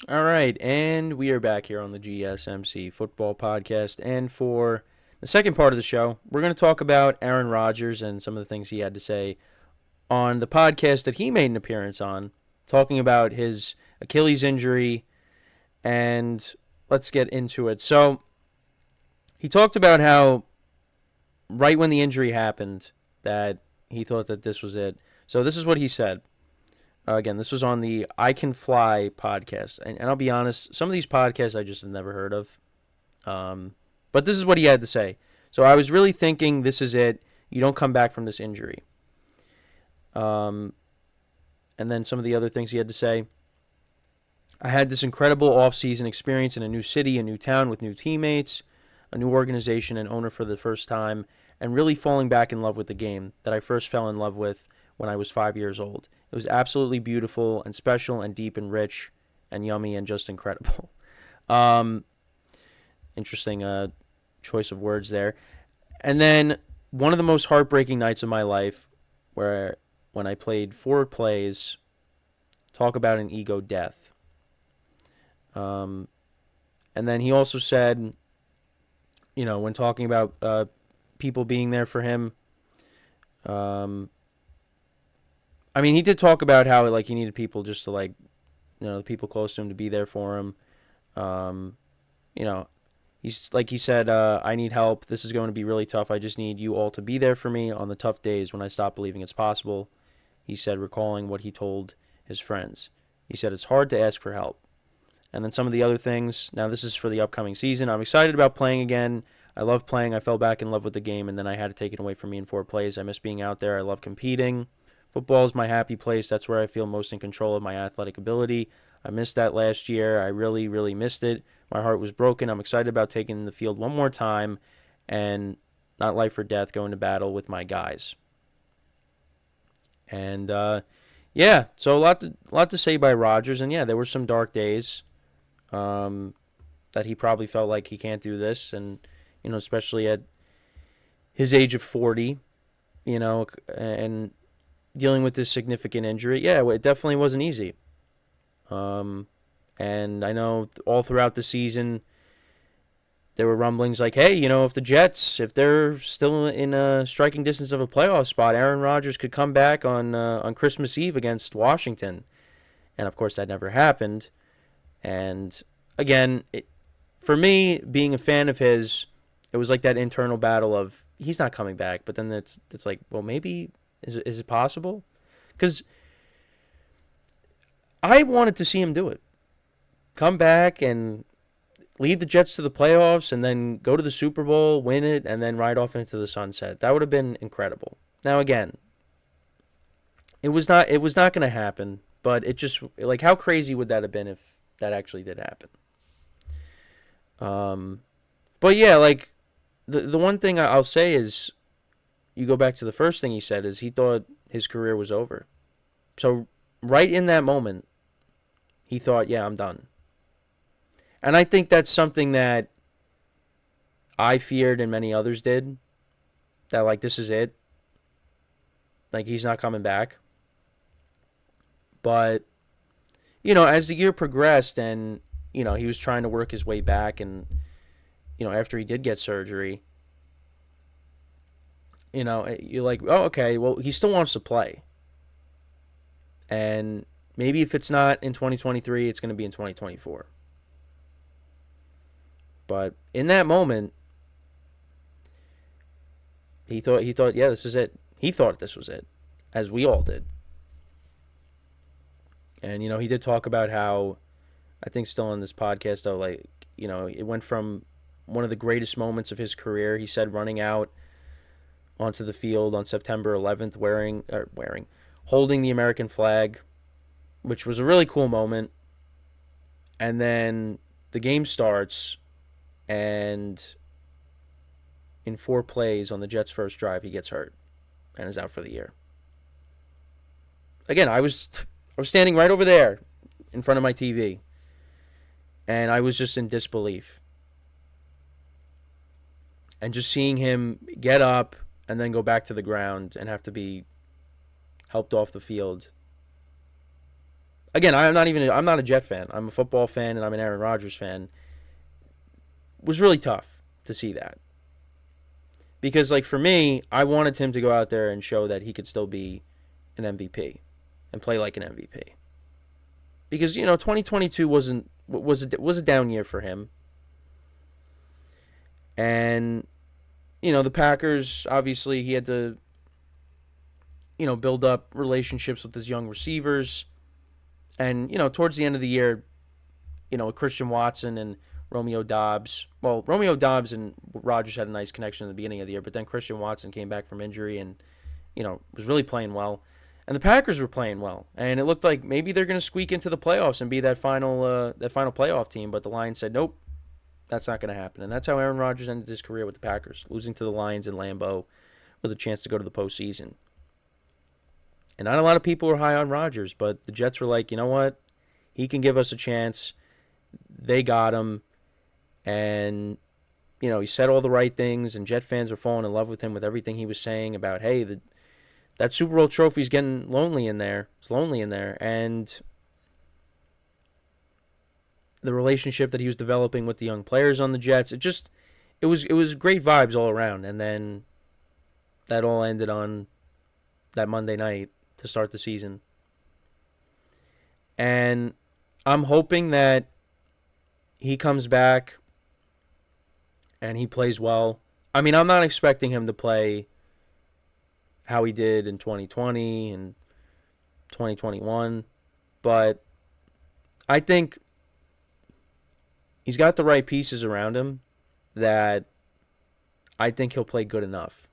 All right, and we are back here on the GSMC Football Podcast. And for the second part of the show, we're going to talk about Aaron Rodgers and some of the things he had to say on the podcast that he made an appearance on, talking about his Achilles injury. And let's get into it. So, he talked about how right when the injury happened, that he thought that this was it. So, this is what he said. Again, this was on the I Can Fly podcast. And I'll be honest, some of these podcasts I just have never heard of. But this is what he had to say. So I was really thinking this is it. You don't come back from this injury. Um, and then some of the other things he had to say. I had this incredible offseason experience in a new city, a new town with new teammates, a new organization and owner for the first time, and really falling back in love with the game that I first fell in love with when I was 5 years old. It was absolutely beautiful and special and deep and rich and yummy and just incredible. Um, Interesting choice of words there. And then one of the most heartbreaking nights of my life, where when I played 4 plays, talk about an ego death. Um, and then he also said, when talking about people being there for him, um, I mean, he did talk about how like he needed people just to like, the people close to him to be there for him. Um, you know, He's like he said, I need help. This is going to be really tough. I just need you all to be there for me on the tough days when I stop believing it's possible. He said, recalling what he told his friends. He said, it's hard to ask for help. And then some of the other things. Now, this is for the upcoming season. I'm excited about playing again. I love playing. I fell back in love with the game, and then I had to take it away from me in 4 plays. I miss being out there. I love competing. Football is my happy place. That's where I feel most in control of my athletic ability. I missed that last year. I really, really missed it. My heart was broken. I'm excited about taking the field one more time and not life or death going to battle with my guys. And yeah, so a lot to say by Rodgers. And yeah, there were some dark days um, that he probably felt like he can't do this, and especially at his age of 40, and dealing with this significant injury. Yeah, it definitely wasn't easy. Um, and I know all throughout the season there were rumblings like, hey, if the Jets, if they're still in a striking distance of a playoff spot, Aaron Rodgers could come back on Christmas Eve against Washington. And of course, that never happened. And again, for me, being a fan of his, it was like that internal battle of he's not coming back. But then it's like, well, maybe is it possible? Because I wanted to see him do it, come back and lead the Jets to the playoffs, and then go to the Super Bowl, win it, and then ride off into the sunset. That would have been incredible. Now again, it was not going to happen, but it just like how crazy would that have been if that actually did happen? Um, but yeah, like the one thing I'll say is you go back to the first thing he said is he thought his career was over. So right in that moment, he thought, yeah, I'm done. And I think that's something that I feared and many others did. That like this is it. Like he's not coming back. But as the year progressed and he was trying to work his way back, and after he did get surgery, you're like, oh, okay, well, he still wants to play. And maybe if it's not in 2023, it's going to be in 2024. But in that moment, he thought, yeah, this is it. He thought this was it, as we all did. And he did talk about how I think still on this podcast though, like it went from one of the greatest moments of his career. He said running out onto the field on September 11th, holding the American flag, which was a really cool moment. And then the game starts, and in 4 plays on the Jets' first drive, he gets hurt and is out for the year. Again, I was standing right over there in front of my TV, and I was just in disbelief. And just seeing him get up and then go back to the ground and have to be helped off the field, again, I'm not a Jet fan. I'm a football fan and I'm an Aaron Rodgers fan. It was really tough to see that. Because, like, for me, I wanted him to go out there and show that he could still be an MVP and play like an MVP. Because, 2022 was a down year for him. And, the Packers, obviously, he had to, build up relationships with his young receivers. And, towards the end of the year, Christian Watson and Romeo Doubs. Well, Romeo Doubs and Rodgers had a nice connection in the beginning of the year, but then Christian Watson came back from injury and, was really playing well. And the Packers were playing well. And it looked like maybe they're going to squeak into the playoffs and be that final playoff team, but the Lions said, nope, that's not going to happen. And that's how Aaron Rodgers ended his career with the Packers, losing to the Lions in Lambeau with a chance to go to the postseason. And not a lot of people were high on Rodgers, but the Jets were like, you know what? He can give us a chance. They got him. And, he said all the right things, and Jet fans were falling in love with him with everything he was saying about, hey, that Super Bowl trophy's getting lonely in there. It's lonely in there. And the relationship that he was developing with the young players on the Jets, it was great vibes all around. And then that all ended on that Monday night to start the season. And I'm hoping that he comes back and he plays well. I mean, I'm not expecting him to play how he did in 2020 and 2021, but I think he's got the right pieces around him that I think he'll play good enough.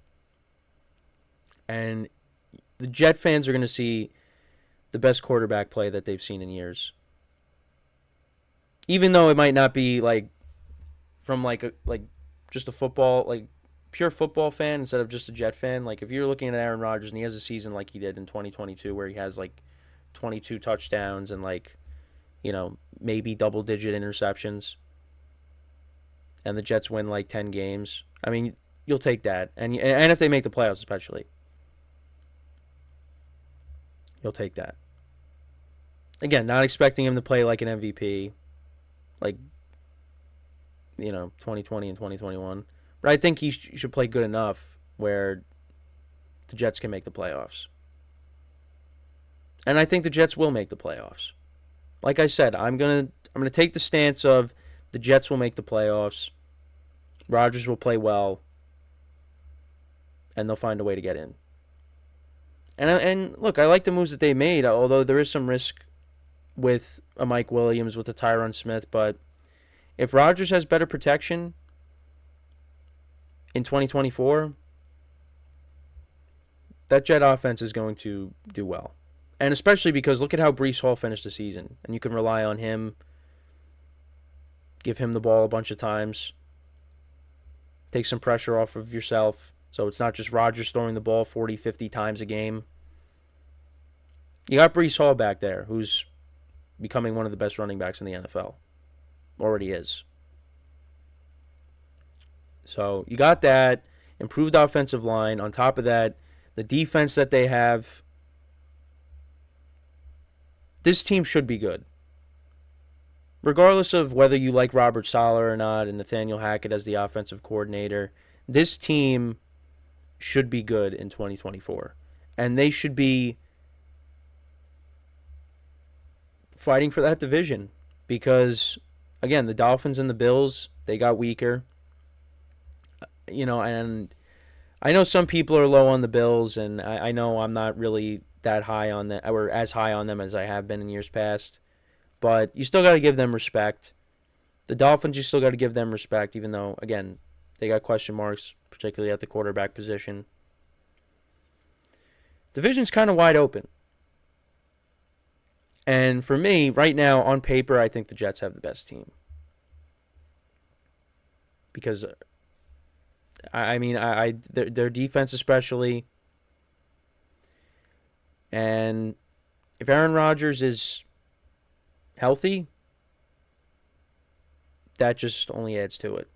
And the Jet fans are going to see the best quarterback play that they've seen in years. Even though it might not be from just a football, pure football fan instead of just a Jet fan. Like, if you're looking at Aaron Rodgers and he has a season like he did in 2022 where he has 22 touchdowns and maybe double-digit interceptions, and the Jets win 10 games, I mean, you'll take that. And if they make the playoffs especially, you'll take that. Again, not expecting him to play like an MVP, 2020 and 2021. But I think he should play good enough where the Jets can make the playoffs. And I think the Jets will make the playoffs. Like I said, I'm gonna take the stance of the Jets will make the playoffs. Rodgers will play well, and they'll find a way to get in. And look, I like the moves that they made, although there is some risk with a Mike Williams, with a Tyron Smith. But if Rodgers has better protection in 2024, that Jet offense is going to do well. And especially because look at how Breece Hall finished the season. And you can rely on him. Give him the ball a bunch of times. Take some pressure off of yourself. So it's not just Rodgers throwing the ball 40, 50 times a game. You got Breece Hall back there, who's becoming one of the best running backs in the NFL. Already is. So you got that. Improved offensive line. On top of that, the defense that they have. This team should be good. Regardless of whether you like Robert Saleh or not and Nathaniel Hackett as the offensive coordinator, this team should be good in 2024. And they should be fighting for that division because, again, the Dolphins and the Bills, they got weaker. And I know some people are low on the Bills, and I know I'm not really that high on them, or as high on them as I have been in years past. But you still got to give them respect. The Dolphins, you still got to give them respect, even though, again, they got question marks, particularly at the quarterback position. Division's kind of wide open. And for me, right now, on paper, I think the Jets have the best team. Because, their defense especially. And if Aaron Rodgers is healthy, that just only adds to it.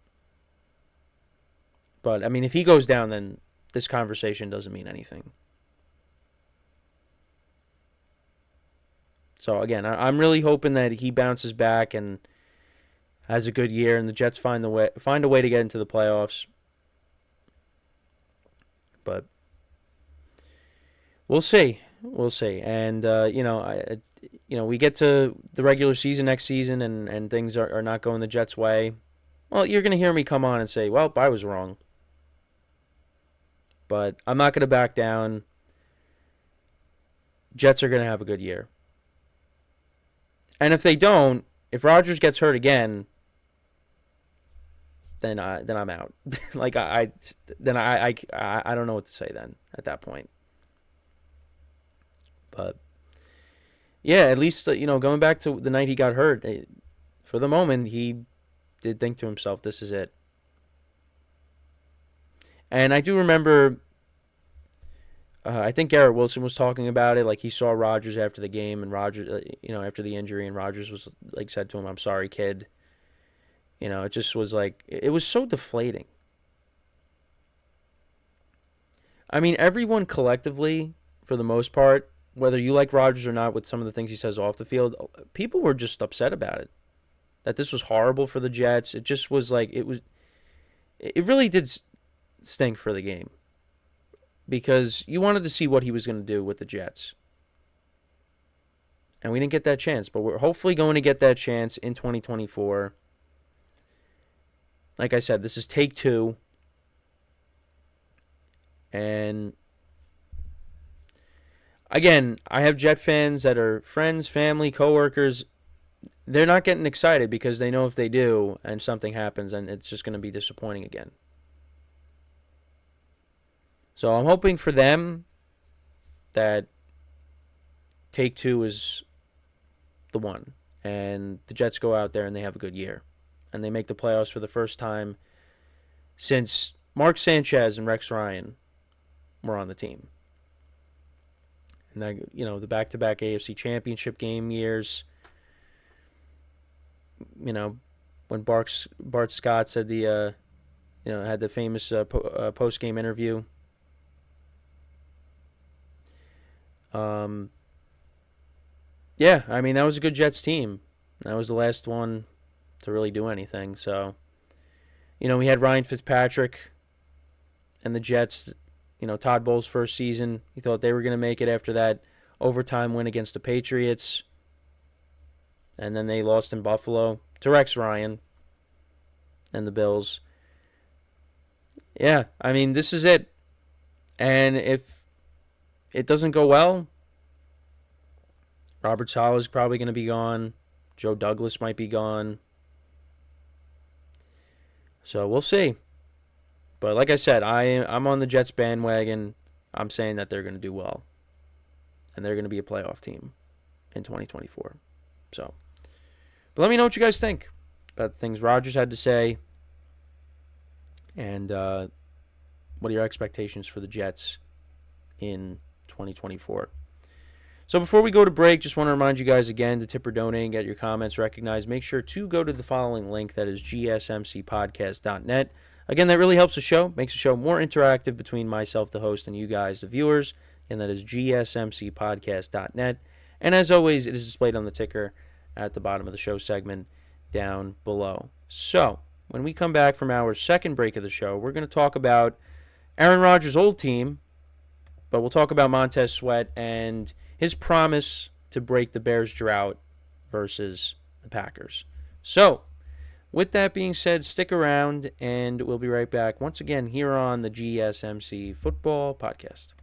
But, if he goes down, then this conversation doesn't mean anything. So again, I'm really hoping that he bounces back and has a good year, and the Jets find a way to get into the playoffs. But we'll see. We'll see. And we get to the regular season next season, and things are not going the Jets' way. Well, you're going to hear me come on and say, well, I was wrong. But I'm not going to back down. Jets are going to have a good year. And if they don't, if Rodgers gets hurt again, then I'm out. I don't know what to say then at that point. But yeah, at least going back to the night he got hurt, for the moment he did think to himself, "This is it." And I do remember, I think Garrett Wilson was talking about it. Like he saw Rodgers after the game, and Rodgers, after the injury, and Rodgers was said to him, "I'm sorry, kid." It just was it was so deflating. I mean, everyone collectively, for the most part, whether you like Rodgers or not, with some of the things he says off the field, people were just upset about it. That this was horrible for the Jets. It just was it really did stink for the game. Because you wanted to see what he was going to do with the Jets. And we didn't get that chance, but we're hopefully going to get that chance in 2024. Like I said, this is take 2. And again, I have Jet fans that are friends, family, coworkers. They're not getting excited because they know if they do and something happens, and it's just going to be disappointing again. So I'm hoping for them that take 2 is the one, and the Jets go out there and they have a good year, and they make the playoffs for the first time since Mark Sanchez and Rex Ryan were on the team. And the back-to-back AFC Championship game years. When Bart Scott said had the famous post-game interview. Yeah, I mean, that was a good Jets team. That was the last one to really do anything. So, we had Ryan Fitzpatrick and the Jets, Todd Bowles' first season. He thought they were going to make it after that overtime win against the Patriots. And then they lost in Buffalo to Rex Ryan and the Bills. Yeah, I mean, this is it. And if it doesn't go well, Robert Saleh is probably going to be gone. Joe Douglas might be gone. So we'll see. But like I said, I'm on the Jets bandwagon. I'm saying that they're going to do well. And they're going to be a playoff team in 2024. So, but let me know what you guys think about the things Rodgers had to say. And what are your expectations for the Jets in 2024? So before we go to break, just want to remind you guys again to tip or donate and get your comments recognized. Make sure to go to the following link, that is gsmcpodcast.net. Again, that really helps the show, makes the show more interactive between myself, the host, and you guys, the viewers. And that is gsmcpodcast.net. And as always, it is displayed on the ticker at the bottom of the show segment down below. So when we come back from our second break of the show, we're going to talk about Aaron Rodgers' old team, but we'll talk about Montez Sweat and his promise to break the Bears' drought versus the Packers. So, with that being said, stick around, and we'll be right back once again here on the GSMC Football Podcast.